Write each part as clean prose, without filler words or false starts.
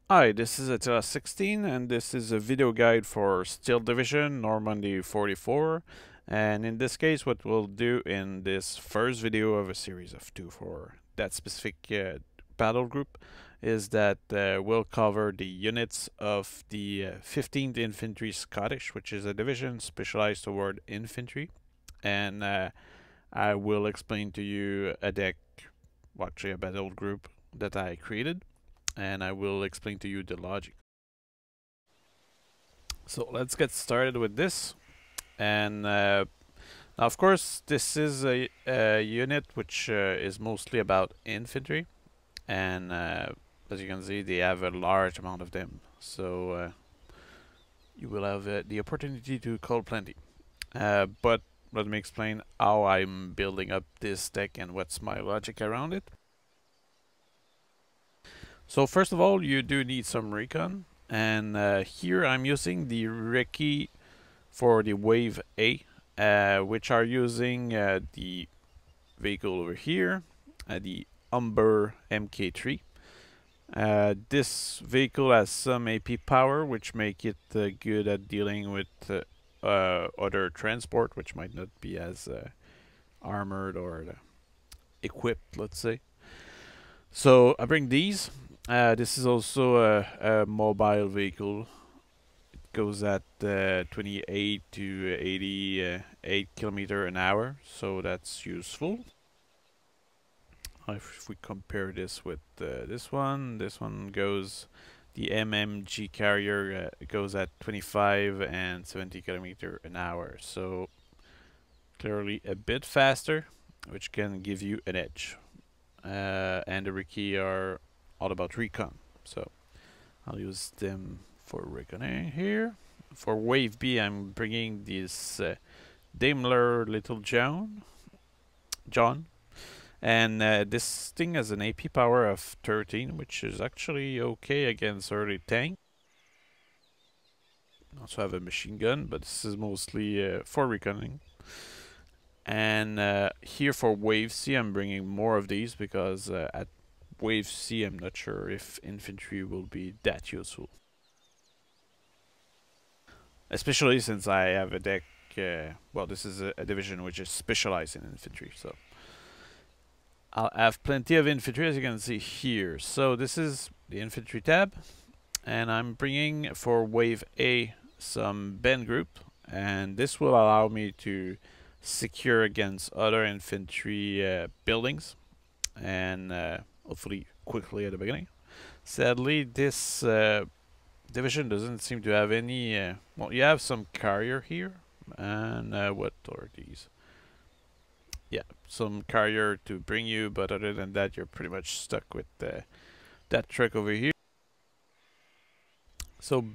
Hi, this is Attila 16 and this is a video guide for Steel Division Normandy 44. And in this case, what we'll do in this first video of a series of two for that specific battle group is that we'll cover the units of the 15th Infantry Scottish, which is a division specialized toward infantry. And I will explain to you a deck, well, actually a battle group that I created, and I will explain to you the logic. So let's get started with this. And of course, this is a unit which is mostly about infantry, and as you can see, they have a large amount of them. So you will have the opportunity to call plenty. But let me explain how I'm building up this deck and what's my logic around it. So first of all, you do need some Recon, and here I'm using the Recce for the Wave A, which are using the vehicle over here, the Umber MK3. This vehicle has some AP power, which make it good at dealing with other transport, which might not be as armored or equipped, let's say. So I bring these. This is also a mobile vehicle. It goes at 28 to 88 kilometer an hour, so that's useful. If we compare this with this one goes, the MMG carrier goes at 25 and 70 kilometer an hour, so clearly a bit faster, which can give you an edge. And the Recce are all about recon, so I'll use them for recon here. For Wave B, I'm bringing this Daimler Little John, and this thing has an AP power of 13, which is actually okay against early tank. Also have a machine gun, but this is mostly for reconning. And here for Wave C, I'm bringing more of these because at Wave C, I'm not sure if infantry will be that useful. Especially since I have a deck, well, this is a division which is specialized in infantry, so I'll have plenty of infantry, as you can see here. So this is the infantry tab, and I'm bringing for Wave A some bend group, and this will allow me to secure against other infantry buildings, and hopefully quickly at the beginning. Sadly, this division doesn't seem to have any. Well, you have some carrier here, and what are these? Yeah, some carrier to bring you, but other than that, you're pretty much stuck with that truck over here. So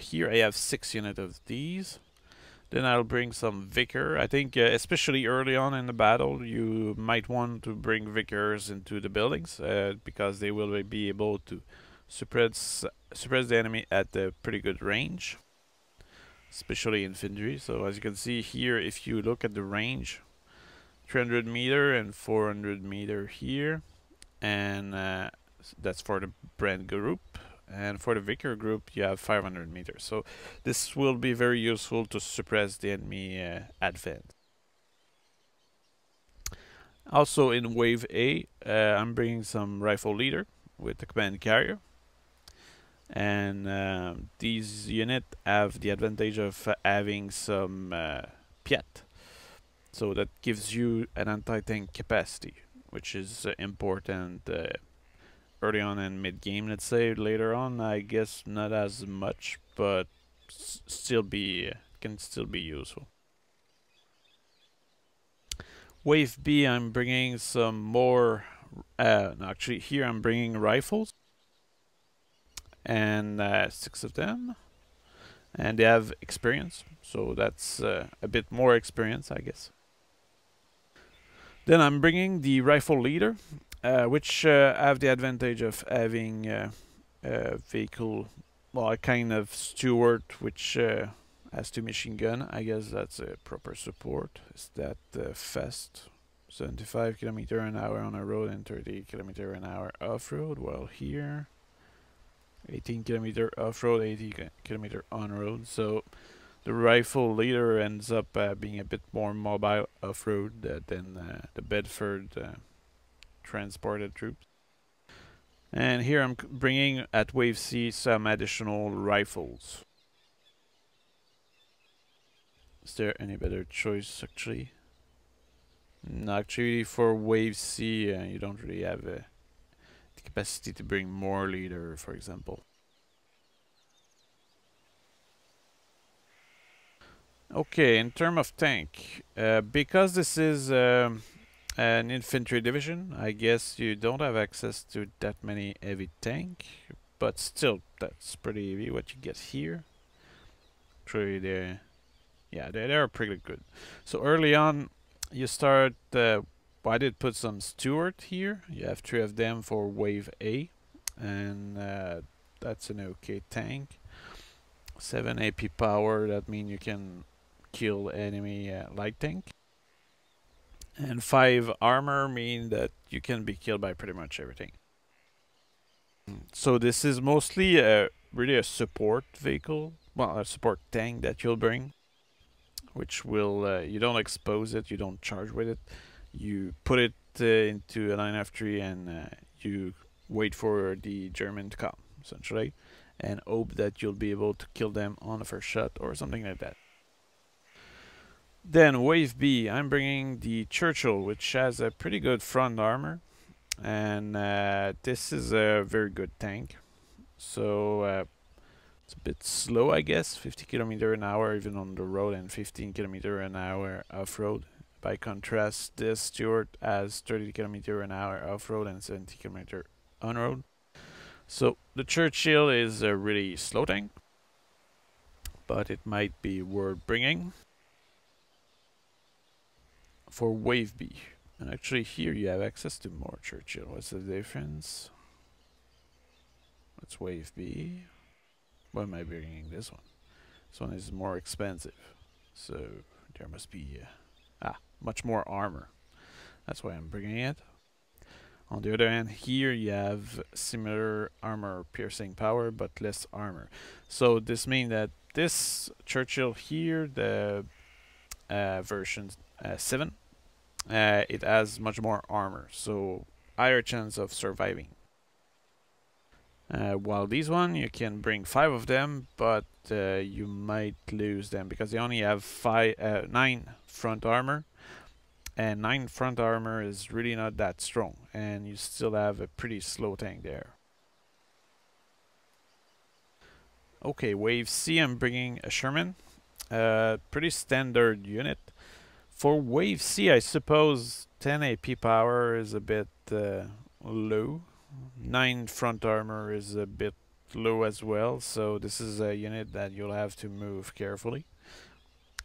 here I have 6 units of these. Then I'll bring some Vicar. I think especially early on in the battle, you might want to bring Vicars into the buildings because they will be able to suppress the enemy at a pretty good range, especially infantry. So as you can see here, if you look at the range, 300 meter and 400 meter here, and that's for the brand group. And for the Vicar group, you have 500 meters. So this will be very useful to suppress the enemy advance. Also in Wave A, I'm bringing some rifle leader with the command carrier. And these units have the advantage of having some Piat. So that gives you an anti-tank capacity, which is important early on in mid-game, let's say. Later on, I guess not as much, but still be can still be useful. Wave B, I'm bringing some more. No, actually, here I'm bringing rifles, and 6 of them, and they have experience, so that's a bit more experience, I guess. Then I'm bringing the rifle leader, which have the advantage of having a vehicle, well, a kind of steward, which has 2 machine gun. I guess that's a proper support. Is that fast? 75 kilometer an hour on a road and 30 kilometer an hour off road. Well, here 18 kilometer off-road, 80 kilometer on-road. So the rifle leader ends up being a bit more mobile off-road than the Bedford transported troops. And here I'm bringing at Wave C some additional rifles. Is there any better choice actually? No, actually for Wave C you don't really have the capacity to bring more leader, for example. Okay, in terms of tank, because this is an infantry division, I guess you don't have access to that many heavy tank, but still, that's pretty heavy what you get here. Actually, they're pretty good. So early on, you start. I did put some Stuart here. You have 3 of them for Wave A, and that's an okay tank. 7 AP power. That means you can kill enemy light tank. And 5 armor mean that you can be killed by pretty much everything. So this is mostly really a support vehicle, well, a support tank that you'll bring, which will you don't expose it, you don't charge with it, you put it into a line of 3 and you wait for the German to come, essentially, and hope that you'll be able to kill them on the first shot or something like that. Then Wave B, I'm bringing the Churchill, which has a pretty good front armor, and this is a very good tank. So it's a bit slow, I guess, 50 kilometer an hour even on the road and 15 kilometer an hour off-road. By contrast, this Stuart has 30 kilometer an hour off-road and 70 kilometer on-road. So the Churchill is a really slow tank, but it might be worth bringing. For Wave B, and actually here you have access to more Churchill. What's the difference? That's Wave B. Why am I bringing this one? This one is more expensive, so there must be much more armor. That's why I'm bringing it. On the other hand, here you have similar armor piercing power but less armor. So this means that this Churchill here, the version 7, it has much more armor, so higher chance of surviving. While these one, you can bring 5 of them, but you might lose them because they only have 9 front armor, and 9 front armor is really not that strong, and you still have a pretty slow tank there. Okay, Wave C, I'm bringing a Sherman, pretty standard unit. For Wave C, I suppose 10 AP power is a bit low. 9 front armor is a bit low as well, so this is a unit that you'll have to move carefully.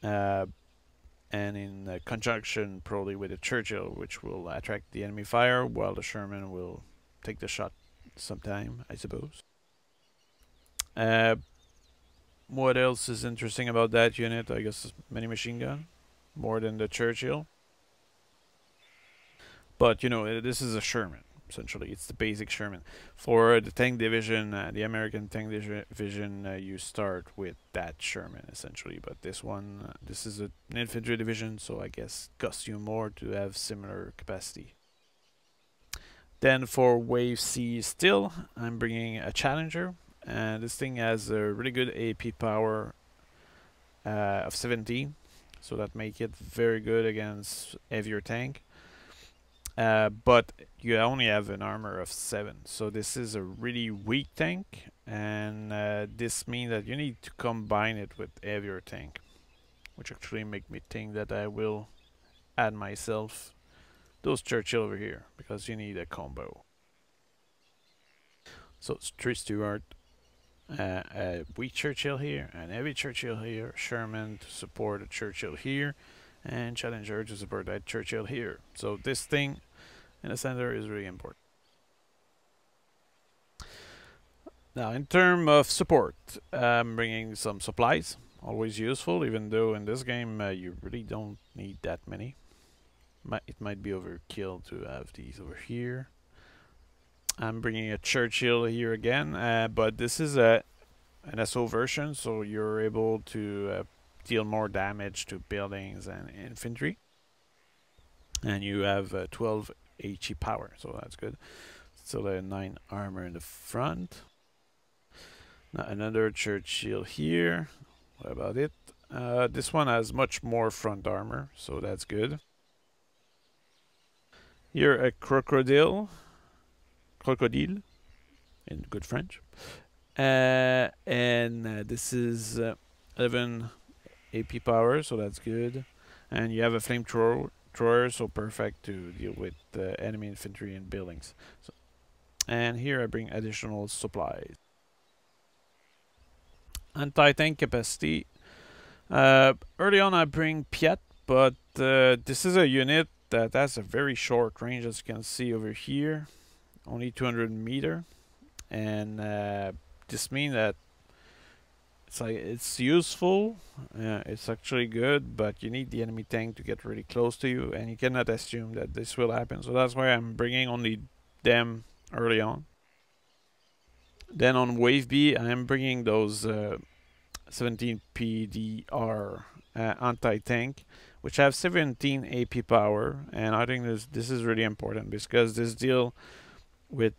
And in conjunction probably with the Churchill, which will attract the enemy fire, while the Sherman will take the shot sometime, I suppose. What else is interesting about that unit? I guess mini machine gun. More than the Churchill. But, you know, this is a Sherman, essentially. It's the basic Sherman. For the tank division, the American tank division, you start with that Sherman, essentially. But this one, this is an infantry division, so I guess costs you more to have similar capacity. Then for Wave C still, I'm bringing a Challenger. And this thing has a really good AP power of 17. So that make it very good against heavier tank. But you only have an armor of 7. So this is a really weak tank. And this means that you need to combine it with heavier tank. Which actually make me think that I will add myself those Churchill over here. Because you need a combo. So it's 3 Stuart. A weak Churchill here, an heavy Churchill here, Sherman to support a Churchill here, and Challenger to support that Churchill here. So this thing in the center is really important. Now in terms of support, I'm bringing some supplies, always useful, even though in this game you really don't need that many. It might be overkill to have these over here. I'm bringing a Churchill here again, but this is an SO version, so you're able to deal more damage to buildings and infantry. And you have 12 HE power, so that's good. Still a 9 armor in the front. Now another Churchill here. What about it? This one has much more front armor, so that's good. Here a crocodile in good French. And this is 11 AP power, so that's good. And you have a flamethrower, so perfect to deal with enemy infantry and buildings. So, and here I bring additional supplies. Anti-tank capacity. Early on I bring Piat, but this is a unit that has a very short range, as you can see over here. Only 200 meter. And this means that it's useful, it's actually good, but you need the enemy tank to get really close to you, and you cannot assume that this will happen. So that's why I'm bringing only them early on. Then on wave B, I'm bringing those 17 PDR anti-tank, which have 17 AP power, and I think this is really important because this deal with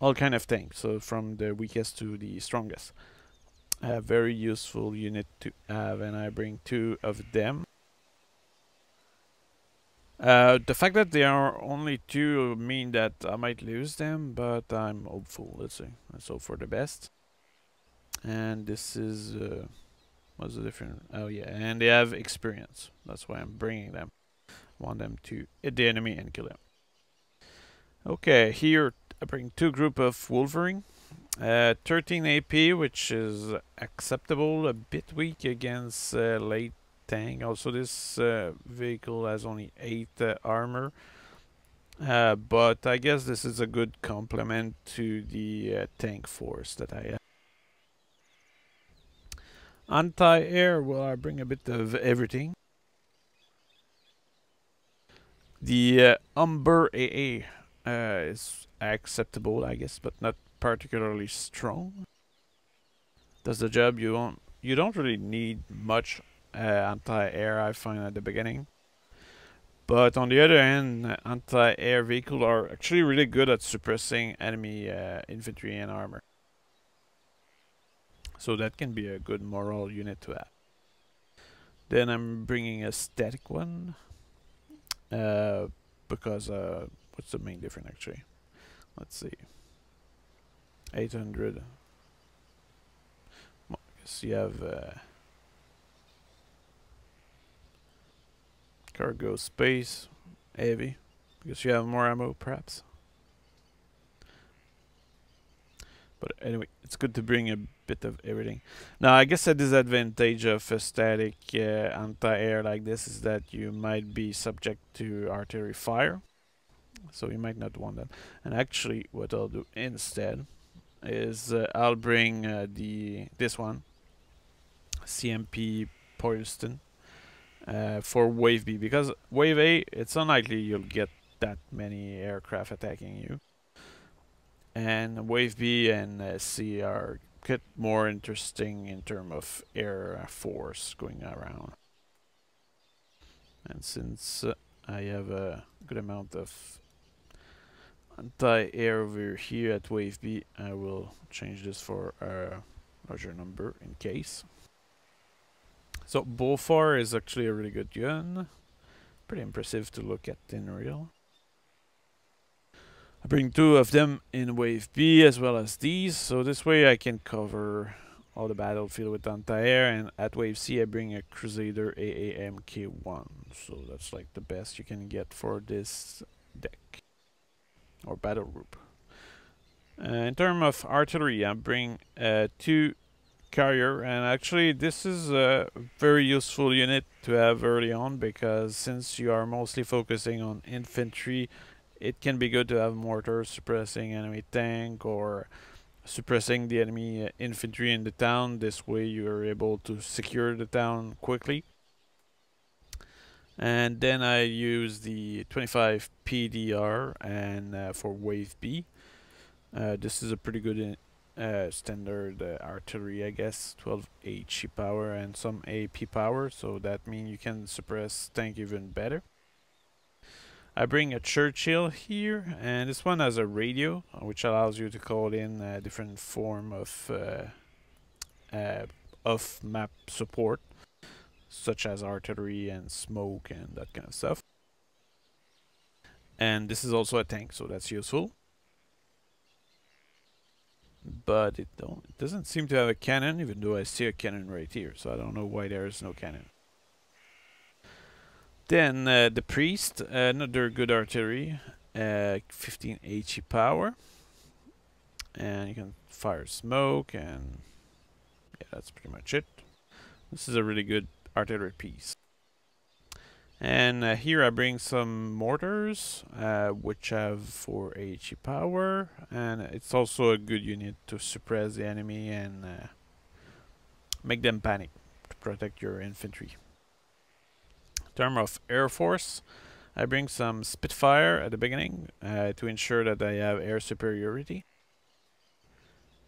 all kind of tanks, so from the weakest to the strongest. A very useful unit to have, and I bring 2 of them. The fact that there are only 2 mean that I might lose them, but I'm hopeful. Let's see. Let's hope for the best. And this is what's the difference? Oh yeah, and they have experience. That's why I'm bringing them. I want them to hit the enemy and kill them. Okay, here I bring 2 group of Wolverine. 13 AP, which is acceptable, a bit weak against late tank. Also, this vehicle has only 8 armor, but I guess this is a good complement to the tank force that I have. Anti-air, well, I bring a bit of everything. The Umber AA is acceptable, I guess, but not particularly strong. Does the job. You don't really need much anti-air, I find, at the beginning. But on the other hand, anti-air vehicles are actually really good at suppressing enemy infantry and armor. So that can be a good moral unit to have. Then I'm bringing a static one. Because what's the main difference actually? Let's see. 800. Well, I guess you have cargo space, heavy, because you have more ammo perhaps. But anyway, it's good to bring a bit of everything. Now, I guess a disadvantage of a static anti-air like this is that you might be subject to artillery fire. So you might not want that. And actually, what I'll do instead is I'll bring this one, CMP Poiston, for Wave B. Because Wave A, it's unlikely you'll get that many aircraft attacking you. And Wave B and C are get more interesting in terms of air force going around. And since I have a good amount of anti-air over here at Wave B, I will change this for a larger number in case. So Beaufort is actually a really good gun. Pretty impressive to look at in real. I bring 2 of them in Wave B as well as these, so this way I can cover all the battlefield with anti-air, and at Wave C I bring a Crusader AAMK1, so that's like the best you can get for this deck, or battle group. In terms of artillery, I bring 2 carrier, and actually this is a very useful unit to have early on, because since you are mostly focusing on infantry, it can be good to have mortars suppressing enemy tank or suppressing the enemy infantry in the town. This way you are able to secure the town quickly. And then I use the 25 PDR and for wave B. This is a pretty good standard artillery, I guess. 12 HE power and some AP power, so that means you can suppress tank even better. I bring a Churchill here, and this one has a radio, which allows you to call in a different form of map support, such as artillery and smoke and that kind of stuff. And this is also a tank, so that's useful. But it doesn't seem to have a cannon, even though I see a cannon right here, so I don't know why there is no cannon. Then the priest, another good artillery, 15 HE power, and you can fire smoke, and yeah, that's pretty much it. This is a really good artillery piece. And here I bring some mortars, which have 4 HE power, and it's also a good unit to suppress the enemy and make them panic to protect your infantry. In terms of Air Force, I bring some Spitfire at the beginning to ensure that I have air superiority.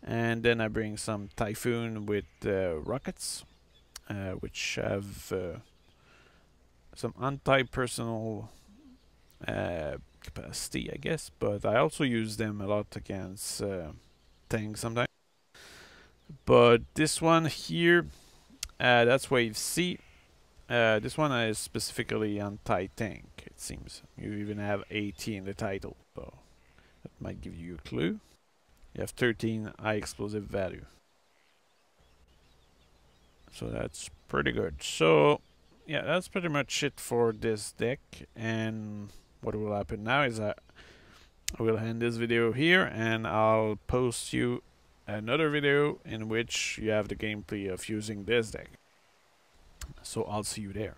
And then I bring some Typhoon with rockets, which have some anti-personnel capacity, I guess, but I also use them a lot against tanks sometimes. But this one here, that's wave C. This one is specifically anti-tank, it seems. You even have 80 in the title, so that might give you a clue. You have 13 high explosive value. So that's pretty good. So yeah, that's pretty much it for this deck. And what will happen now is I will end this video here, and I'll post you another video in which you have the gameplay of using this deck. So I'll see you there.